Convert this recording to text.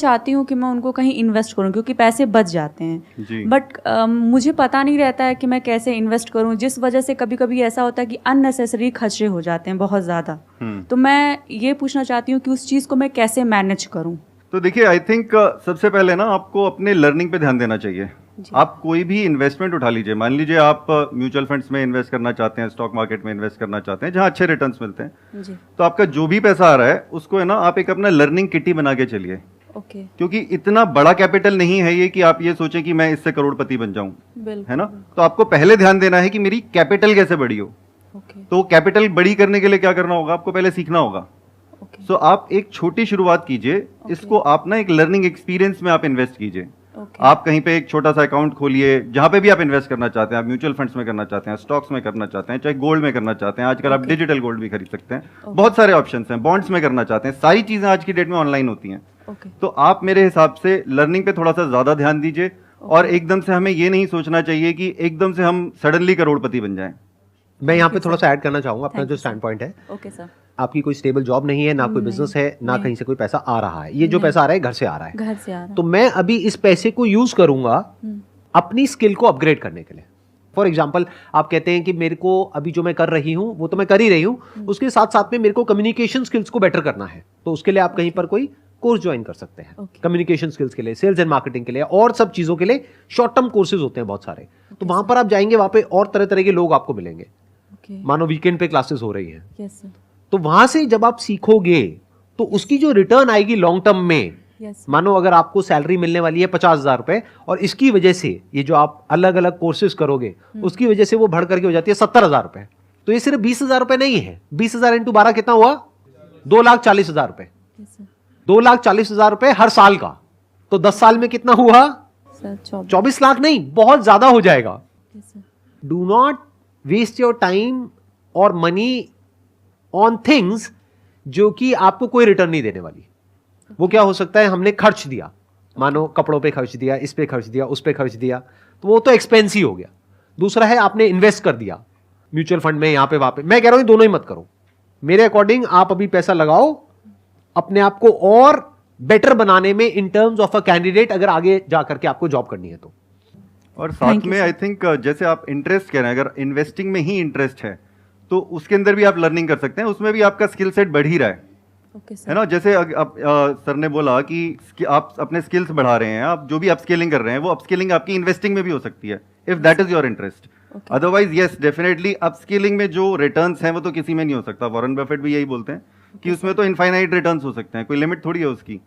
चाहती हूँ कि मैं उनको कहीं इन्वेस्ट करूँ क्योंकि पैसे बच जाते हैं जी। बट मुझे पता नहीं रहता है कि मैं कैसे इन्वेस्ट करूँ, जिस वजह से कभी कभी ऐसा होता है कि अननेसेसरी खर्चे हो जाते हैं बहुत ज़्यादा। तो मैं ये पूछना चाहती हूँ कि उस चीज़ को मैं कैसे मैनेज करूँ। तो देखिए आई थिंक सबसे पहले ना आपको अपने लर्निंग पे ध्यान देना चाहिए। आप कोई भी इन्वेस्टमेंट उठा लीजिए, मान लीजिए आप म्यूचुअल फंड्स में इन्वेस्ट करना चाहते हैं, स्टॉक मार्केट में इन्वेस्ट करना चाहते हैं जहां अच्छे रिटर्न्स मिलते हैं जी। तो आपका जो भी पैसा आ रहा है उसको है ना आप एक अपना लर्निंग किटी बना के चलिए। ओके। क्योंकि इतना बड़ा कैपिटल नहीं है ये कि आप ये सोचें कि मैं इससे करोड़पति बन जाऊं, है ना। तो आपको पहले ध्यान देना है कि मेरी कैपिटल कैसे बढ़ी हो। तो कैपिटल बड़ी करने के लिए क्या करना होगा, आपको पहले सीखना होगा। सो आप एक छोटी शुरुआत कीजिए, इसको आप ना एक लर्निंग एक्सपीरियंस में आप इन्वेस्ट कीजिए। आप कहीं पे एक छोटा सा अकाउंट खोलिए जहां पे भी आप इन्वेस्ट करना चाहते हैं, आप म्यूचुअल फंड्स में करना चाहते हैं, स्टॉक्स में करना चाहते हैं, चाहे गोल्ड में करना चाहते हैं, आजकल आप डिजिटल गोल्ड भी खरीद सकते हैं, बहुत सारे ऑप्शंस हैं, बॉन्ड्स में करना चाहते हैं, सारी चीजें आज की डेट में ऑनलाइन होती हैं। तो आप मेरे हिसाब से लर्निंग पे थोड़ा सा ज्यादा ध्यान दीजिए और एकदम से हमें ये नहीं सोचना चाहिए कि एकदम से हम सडनली करोड़पति बन जाएं। मैं यहाँ पे थोड़ा सा ऐड करना चाहूंगा अपना जो स्टैंड पॉइंट है। Okay sir. आपकी कोई स्टेबल जॉब नहीं है, ना कोई बिजनेस है, ना कहीं से कोई पैसा आ रहा है, ये जो पैसा आ रहा है घर से आ रहा है। घर से आ रहा है। तो मैं अभी इस पैसे को यूज करूंगा अपनी स्किल को अपग्रेड करने के लिए। फॉर एग्जाम्पल आप कहते हैं कि मेरे को अभी जो मैं कर रही हूं वो तो मैं कर ही रही हूं, उसके साथ साथ में मेरे को कम्युनिकेशन स्किल्स को बेटर करना है, तो उसके लिए आप कहीं पर कोई कोर्स ज्वाइन कर सकते हैं कम्युनिकेशन स्किल्स के लिए, सेल्स एंड मार्केटिंग के लिए और सब चीजों के लिए शॉर्ट टर्म कोर्सेज होते हैं बहुत सारे। तो वहां पर आप जाएंगे, वहां पे और तरह तरह के लोग आपको मिलेंगे। मानो वीकेंड पे क्लासेस हो रही है, तो वहां से जब आप सीखोगे तो उसकी जो रिटर्न आएगी लॉन्ग टर्म में, मानो अगर आपको सैलरी मिलने वाली है 50,000 रुपए और इसकी वजह से ये जो आप अलग अलग कोर्सेज करोगे उसकी वजह से वो बढ़ करके हो जाती है 70,000 रुपए, तो ये सिर्फ 20,000 रुपए नहीं है। 20,000 इंटू 12 कितना हुआ, 2,40,000 रुपए। 2,40,000 रुपए हर साल का, तो 10 साल में कितना हुआ, 24 लाख नहीं, बहुत ज्यादा हो जाएगा। Do not waste your time और मनी ऑन थिंग्स जो कि आपको कोई रिटर्न नहीं देने वाली। वो क्या हो सकता है, हमने खर्च दिया, मानो कपड़ों पे खर्च दिया, इस पे खर्च दिया, उस पे खर्च दिया, तो वो तो एक्सपेंस ही हो गया। दूसरा है आपने इन्वेस्ट कर दिया म्यूचुअल फंड में, यहां पे वहां पे। मैं कह रहा हूं दोनों ही मत करो, मेरे अकॉर्डिंग आप अभी पैसा लगाओ अपने आप को और बेटर बनाने में in terms of a candidate, अगर आगे जाकर के आपको जॉब करनी है तो। और साथ में आई थिंक जैसे आप इंटरेस्ट कह रहे हैं, अगर इन्वेस्टिंग में ही इंटरेस्ट है तो उसके अंदर भी आप लर्निंग कर सकते हैं, उसमें भी आपका स्किल सेट बढ़ ही रहा है। है ना। जैसे सर ने बोला कि आप अपने स्किल्स बढ़ा रहे हैं, आप जो भी अपस्किलिंग कर रहे हैं वो अपस्किलिंग आपकी इन्वेस्टिंग में भी हो सकती है if that is your interest. Otherwise yes definitely upskilling में जो रिटर्न्स हैं वो तो किसी में नहीं हो सकता। वॉरेन बफेट भी यही बोलते हैं कि उसमें तो इनफाइनाइट रिटर्न्स हो सकते हैं, कोई लिमिट थोड़ी है उसकी।